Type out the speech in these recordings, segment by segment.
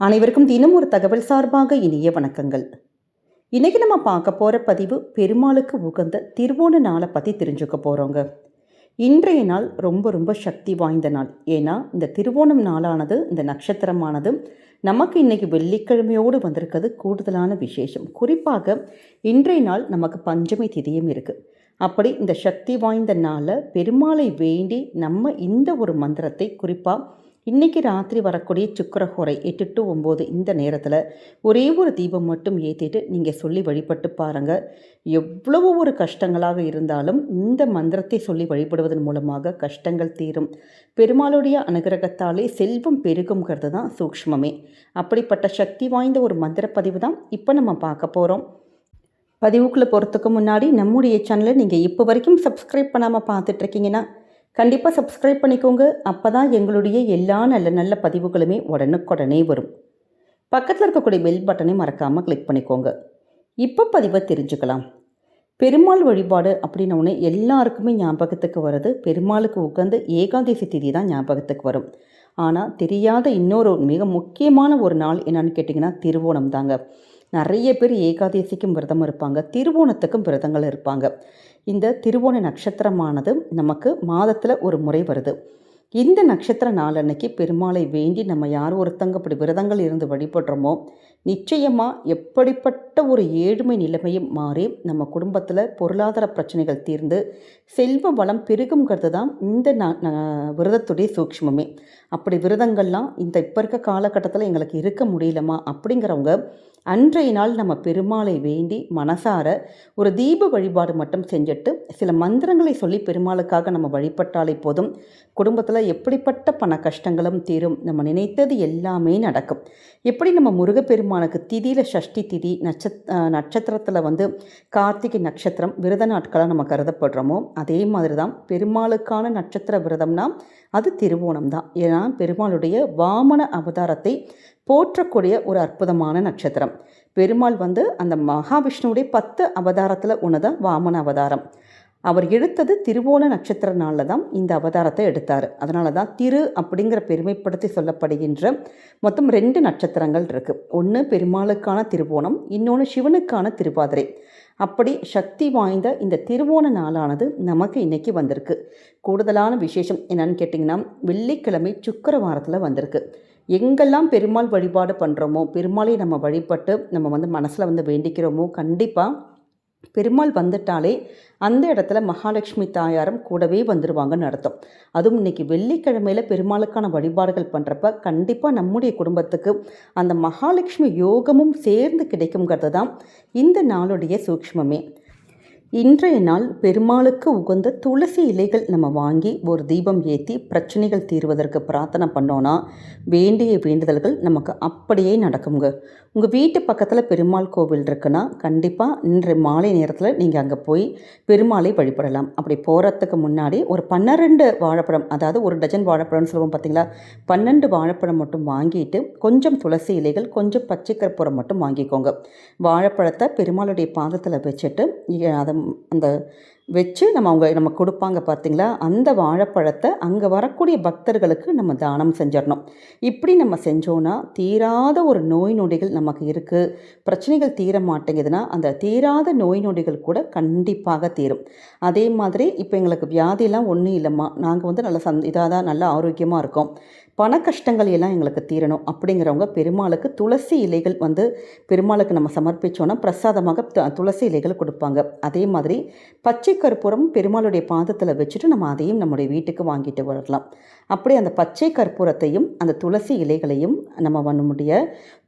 அனைவருக்கும் தினம் ஒரு தகவல் சார்பாக இனிய வணக்கங்கள். இன்னைக்கு நம்ம பார்க்க போகிற பதிவு பெருமாளுக்கு உகந்த திருவோண நாளை பற்றி தெரிஞ்சுக்க போகிறோங்க. இன்றைய நாள் ரொம்ப ரொம்ப சக்தி வாய்ந்த நாள். ஏன்னா இந்த திருவோணம் நாளானது, இந்த நட்சத்திரமானது நமக்கு இன்னைக்கு வெள்ளிக்கிழமையோடு வந்திருக்கிறது கூடுதலான விசேஷம். குறிப்பாக இன்றைய நாள் நமக்கு பஞ்சமி திதியும் இருக்குது. அப்படி இந்த சக்தி வாய்ந்த நாளை பெருமாளை வேண்டி நம்ம இந்த ஒரு மந்திரத்தை குறிப்பாக இன்றைக்கி ராத்திரி வரக்கூடிய சுக்கரஹோரை 8 to 9 இந்த நேரத்தில் ஒரே ஒரு தீபம் மட்டும் ஏற்றிட்டு நீங்கள் சொல்லி வழிபட்டு பாருங்கள். எவ்வளவு ஒரு கஷ்டங்களாக இருந்தாலும் இந்த மந்திரத்தை சொல்லி வழிபடுவதன் மூலமாக கஷ்டங்கள் தீரும். பெருமாளுடைய அனுகிரகத்தாலே செல்வம் பெருகுங்கிறது தான் சூக்ஷ்மமே. அப்படிப்பட்ட சக்தி வாய்ந்த ஒரு மந்திர பதிவு தான் இப்போ நம்ம பார்க்க போகிறோம். பதிவுக்குள்ளே போகிறதுக்கு முன்னாடி நம்முடைய சேனலை நீங்கள் இப்போ வரைக்கும் சப்ஸ்கிரைப் பண்ணாமல் பார்த்துட்ருக்கீங்கன்னா கண்டிப்பாக சப்ஸ்கிரைப் பண்ணிக்கோங்க. அப்போ தான் எங்களுடைய எல்லா நல்ல நல்ல பதிவுகளுமே உடனுக்குடனே வரும். பக்கத்தில் இருக்கக்கூடிய பெல் பட்டனை மறக்காமல் கிளிக் பண்ணிக்கோங்க. இப்போ பதிவை தெரிஞ்சுக்கலாம். பெருமாள் வழிபாடு அப்படின்னோடனே எல்லாருக்குமே ஞாபகத்துக்கு வருது பெருமாளுக்கு உகந்த ஏகாதசி திதி தான் ஞாபகத்துக்கு வரும். ஆனால் தெரியாத இன்னொரு மிக முக்கியமான ஒரு நாள் என்னன்னு கேட்டிங்கன்னா திருவோணம் தாங்க. நிறைய பேர் ஏகாதசிக்கும் விரதம் இருப்பாங்க, திருவோணத்துக்கும் விரதங்கள் இருப்பாங்க. இந்த திருவோண நட்சத்திரமானது நமக்கு மாதத்தில் ஒரு முறை வருது. இந்த நட்சத்திர நாளன்னைக்கு பெருமாளை வேண்டி நம்ம யார் ஒருத்தங்க அப்படி விரதங்கள் இருந்து வழிபடுறோமோ நிச்சயமாக எப்படிப்பட்ட ஒரு ஏழ்மை நிலைமையும் மாறி நம்ம குடும்பத்தில் பொருளாதார பிரச்சனைகள் தீர்ந்து செல்வ வளம் பெருகுங்கிறது தான் இந்த விரதத்துடைய சூக்ஷ்மமே. அப்படி விரதங்கள்லாம் இந்த இப்போ இருக்க காலகட்டத்தில் எங்களுக்கு இருக்க முடியலமா அப்படிங்கிறவங்க அன்றைய நாள் நம்ம பெருமாளை வேண்டி மனசார ஒரு தீப வழிபாடு மட்டும் செஞ்சுட்டு சில மந்திரங்களை சொல்லி பெருமாளுக்காக நம்ம வழிபட்டாலே போதும். குடும்பத்தில் எப்படிப்பட்ட பண கஷ்டங்களும் தீரும். நம்ம நினைத்தது எல்லாமே நடக்கும். எப்படி நம்ம முருகப்பெருமானுக்கு திதியில் சஷ்டி திதி நட்சத்திரத்தில் கார்த்திகை நட்சத்திரம் விரத நாட்களாக நம்ம கருதப்படுறோமோ அதே மாதிரி தான் பெருமாளுக்கான நட்சத்திர விரதம்னா அது திருவோணம் தான். ஏன்னா பெருமாளுடைய வாமன அவதாரத்தை போற்றக்கூடிய ஒரு அற்புதமான நட்சத்திரம். பெருமாள் அந்த மகாவிஷ்ணுவுடைய 10 அவதாரத்தில் ஒன்றுதான் வாமன அவதாரம். அவர் எடுத்தது திருவோண நட்சத்திர நாளில் தான் இந்த அவதாரத்தை எடுத்தார். அதனால தான் திரு அப்படிங்கிற பெருமைப்படுத்தி சொல்லப்படுகின்ற மொத்தம் 2 நட்சத்திரங்கள் இருக்குது. ஒன்று பெருமாளுக்கான திருவோணம், இன்னொன்று சிவனுக்கான திருவாதிரை. அப்படி சக்தி வாய்ந்த இந்த திருவோண நாளானது நமக்கு இன்றைக்கி வந்திருக்கு. கூடுதலான விசேஷம் என்னன்னு கேட்டிங்கன்னா வெள்ளிக்கிழமை சுக்கிரவாரத்தில் வந்திருக்கு. எங்கெல்லாம் பெருமாள் வழிபாடு பண்ணுறோமோ பெருமாளை நம்ம வழிபட்டு நம்ம மனசில் வேண்டிக்கிறோமோ கண்டிப்பாக பெருமாள் வந்துட்டாலே அந்த இடத்துல மகாலட்சுமி தாயாரும் கூடவே வந்துடுவாங்கன்னு அர்த்தம். அதுவும் இன்றைக்கி வெள்ளிக்கிழமையில் பெருமாளுக்கான வழிபாடுகள் பண்ணுறப்ப கண்டிப்பாக நம்முடைய குடும்பத்துக்கு அந்த மகாலட்சுமி யோகமும் சேர்ந்து கிடைக்குங்கிறது தான் இந்த நாளுடைய சூக்ஷ்மமே. இன்றைய நாள் பெருமாளுக்கு உகந்த துளசி இலைகள் நம்ம வாங்கி ஒரு தீபம் ஏற்றி பிரச்சனைகள் தீர்வதற்கு பிரார்த்தனை பண்ணோன்னா வேண்டிய வேண்டுதல்கள் நமக்கு அப்படியே நடக்குங்க. உங்கள் வீட்டு பக்கத்தில் பெருமாள் கோவில் இருக்குன்னா கண்டிப்பாக இன்றைய மாலை நேரத்தில் நீங்கள் அங்கே போய் பெருமாளை வழிபடலாம். அப்படி போகிறதுக்கு முன்னாடி ஒரு 12 வாழைப்பழம், அதாவது ஒரு டஜன் வாழைப்பழம்னு சொல்லுவோம் பார்த்தீங்களா, 12 வாழைப்பழம் மட்டும் வாங்கிட்டு கொஞ்சம் துளசி இலைகள் கொஞ்சம் பச்சை கற்பூரம் மட்டும் வாங்கிக்கோங்க. வாழைப்பழத்தை பெருமாளுடைய பாதத்தில் வச்சுட்டு அதை அந்த வச்சு நம்ம கொடுப்பாங்க பார்த்தீங்களா, அந்த வாழைப்பழத்தை அங்கே வரக்கூடிய பக்தர்களுக்கு நம்ம தானம் செஞ்சிடணும். இப்படி நம்ம செஞ்சோன்னா தீராத ஒரு நோய் நொடிகள் நமக்கு இருக்குது, பிரச்சனைகள் தீர மாட்டேங்குதுன்னா அந்த தீராத நோய் நொடிகள் கூட கண்டிப்பாக தீரும். அதே மாதிரி இப்போ எங்களுக்கு வியாதியெல்லாம் ஒன்றும் இல்லைம்மா, நாங்கள் நல்ல இதாக தான் நல்ல ஆரோக்கியமாக இருக்கோம், பண கஷ்டங்கள் எல்லாம் எங்களுக்கு தீரணும் அப்படிங்கிறவங்க பெருமாளுக்கு துளசி இலைகள் பெருமாளுக்கு நம்ம சமர்ப்பித்தோன்னா பிரசாதமாக துளசி இலைகள் கொடுப்பாங்க. அதே மாதிரி பச்சை கற்பூரம் பெருமாளுடைய பாதத்தில் வச்சுட்டு நம்ம அதையும் நம்முடைய வீட்டுக்கு வாங்கிட்டு வரலாம். அப்படி அந்த பச்சை கற்பூரத்தையும் அந்த துளசி இலைகளையும் நம்ம நம்முடைய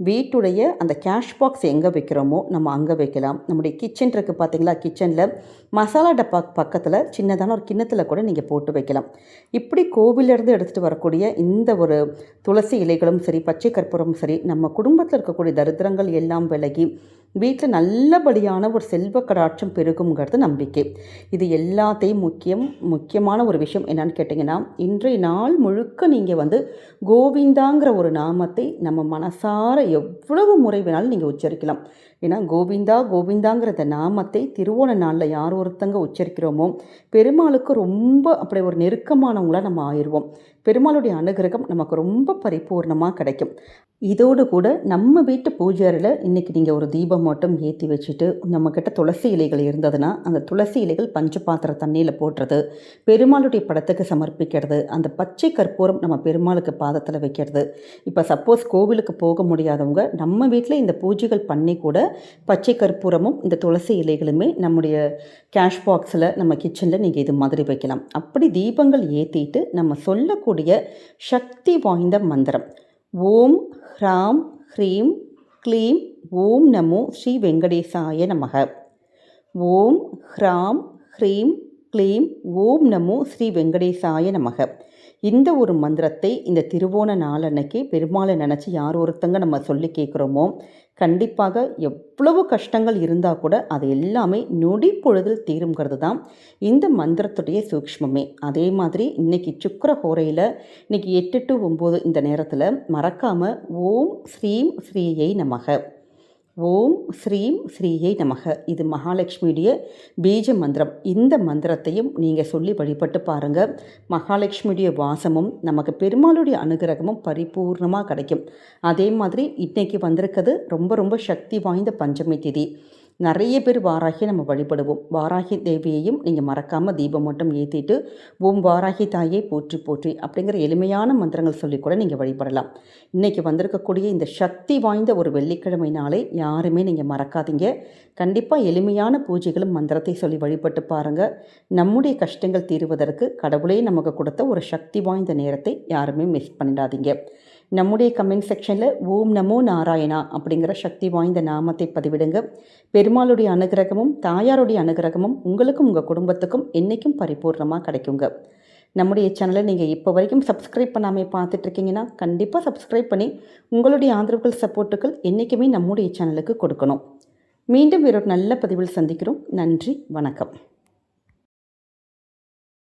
வீட்டுடைய அந்த கேஷ் பாக்ஸ் எங்கே வைக்கிறோமோ நம்ம அங்கே வைக்கலாம். நம்முடைய கிச்சன் இருக்குது பார்த்தீங்களா, கிச்சனில் மசாலா டப்பா பக்கத்தில் சின்னதான ஒரு கிண்ணத்தில் கூட நீங்கள் போட்டு வைக்கலாம். இப்படி கோவிலிருந்து எடுத்துகிட்டு வரக்கூடிய இந்த ஒரு துளசி இலைகளும் சரி பச்சை கற்பூரமும் சரி நம்ம குடும்பத்தில் இருக்கக்கூடிய தரித்திரங்கள் எல்லாம் விலகி வீட்டில் நல்லபடியான ஒரு செல்வ கடாட்சம் பெருகுங்கிறது நம்பிக்கை. இது எல்லாத்தையும் முக்கியமான ஒரு விஷயம் என்னன்னு கேட்டிங்கன்னா, இன்றைய நாள் முழுக்க நீங்கள் கோவிந்தாங்கிற ஒரு நாமத்தை நம்ம மனசார எவ்வளவு முறை வேணாலும் நீங்கள் உச்சரிக்கலாம். ஏன்னா கோவிந்தா கோவிந்தாங்கிற அந்த நாமத்தை திருவோண நாளில் யார் ஒருத்தங்க உச்சரிக்கிறோமோ பெருமாளுக்கு ரொம்ப அப்படி ஒரு நெருக்கமானவங்களாக நம்ம ஆயிடுவோம். பெருமாளுடைய அனுகிரகம் நமக்கு ரொம்ப பரிபூர்ணமாக கிடைக்கும். இதோடு கூட நம்ம வீட்டு பூஜை அறையில் இன்றைக்கி நீங்கள் ஒரு தீபம் மட்டும் ஏற்றி வச்சுட்டு நம்மக்கிட்ட துளசி இலைகள் இருந்ததுன்னா அந்த துளசி இலைகள் பஞ்ச பாத்திர தண்ணியில் போடுறது, பெருமாளுடைய படத்துக்கு சமர்ப்பிக்கிறது, அந்த பச்சை கற்பூரம் நம்ம பெருமாளுக்கு பாதத்தில் வைக்கிறது. இப்போ சப்போஸ் கோவிலுக்கு போக முடியாதவங்க நம்ம வீட்டில் இந்த பூஜைகள் பண்ணி கூட பச்சை கற்பூரமும் இந்த துளசி இலைகளுமே நம்முடைய கேஷ் பாக்ஸில் நம்ம கிச்சனில் நீங்கள் இது மாதிரி வைக்கலாம். அப்படி தீபங்கள் ஏற்றிட்டு நம்ம சொல்லக்கூடிய சக்தி வாய்ந்த மந்திரம் ஓம் ஹ்ராம் ஹ்ரீம் க்ளீம் ஓம் நமோ ஸ்ரீ வெங்கடேசாய நமக. ஓம் ஹ்ராம் ஹ்ரீம் க்ளீம் ஓம் நமோ ஸ்ரீ வெங்கடேசாய நமக. இந்த ஒரு மந்திரத்தை இந்த திருவோண நாள் அன்னைக்கு பெருமாளை நினச்சி யார் ஒருத்தங்க நம்ம சொல்லி கேட்குறோமோ கண்டிப்பாக எவ்வளவு கஷ்டங்கள் இருந்தால் கூட அது எல்லாமே நொடி பொழுதில் தீருங்கிறது தான் இந்த மந்திரத்துடைய சூக்ஷ்மமே. அதே மாதிரி இன்றைக்கி சுக்கிர ஹோரையில் இன்றைக்கி 8 to 9 இந்த நேரத்தில் மறக்காமல் ஓம் ஸ்ரீம் ஸ்ரீயை நமக, ஓம் ஸ்ரீம் ஸ்ரீயை நமக, இது மகாலட்சுமியுடைய பீஜ மந்திரம். இந்த மந்திரத்தையும் நீங்கள் சொல்லி வழிபட்டு பாருங்கள். மகாலட்சுமியுடைய வாசமும் நமக்கு பெருமாளுடைய அனுகிரகமும் பரிபூர்ணமாக கிடைக்கும். அதே மாதிரி இன்றைக்கி வந்திருக்கிறது ரொம்ப ரொம்ப சக்தி வாய்ந்த பஞ்சமி திதி. நிறைய பேர் வாராகி நம்ம வழிபடுவோம். வாராகி தேவியையும் நீங்கள் மறக்காமல் தீபம் மட்டும் ஏற்றிட்டு ஓம் வாராகி தாயை போற்றி போற்றி அப்படிங்கிற எளிமையான மந்திரங்கள் சொல்லி கூட நீங்கள் வழிபடலாம். இன்றைக்கி வந்திருக்கக்கூடிய இந்த சக்தி வாய்ந்த ஒரு வெள்ளிக்கிழமை நாளை யாருமே நீங்கள் மறக்காதீங்க. கண்டிப்பாக எளிமையான பூஜைகளும் மந்திரத்தை சொல்லி வழிபட்டு பாருங்கள். நம்முடைய கஷ்டங்கள் தீருவதற்கு கடவுளே நமக்கு கொடுத்த ஒரு சக்தி வாய்ந்த நேரத்தை யாருமே மிஸ் பண்ணிடாதீங்க. நம்முடைய கமெண்ட் செக்ஷனில் ஓம் நமோ நாராயணா அப்படிங்கிற சக்தி வாய்ந்த நாமத்தை பதிவிடுங்க. பெருமாளுடைய அனுகிரகமும் தாயாருடைய அனுகிரகமும் உங்களுக்கும் உங்கள் குடும்பத்துக்கும் என்றைக்கும் பரிபூர்ணமாக கிடைக்குங்க. நம்முடைய சேனலை நீங்கள் இப்போ வரைக்கும் சப்ஸ்கிரைப் பண்ணாமல் பார்த்துட்ருக்கீங்கன்னா கண்டிப்பாக சப்ஸ்கிரைப் பண்ணி உங்களுடைய ஆதரவுகள் சப்போர்ட்டுகள் என்றைக்குமே நம்முடைய சேனலுக்கு கொடுக்கணும். மீண்டும் வேறொரு நல்ல பதிவில் சந்திக்கிறோம். நன்றி, வணக்கம்.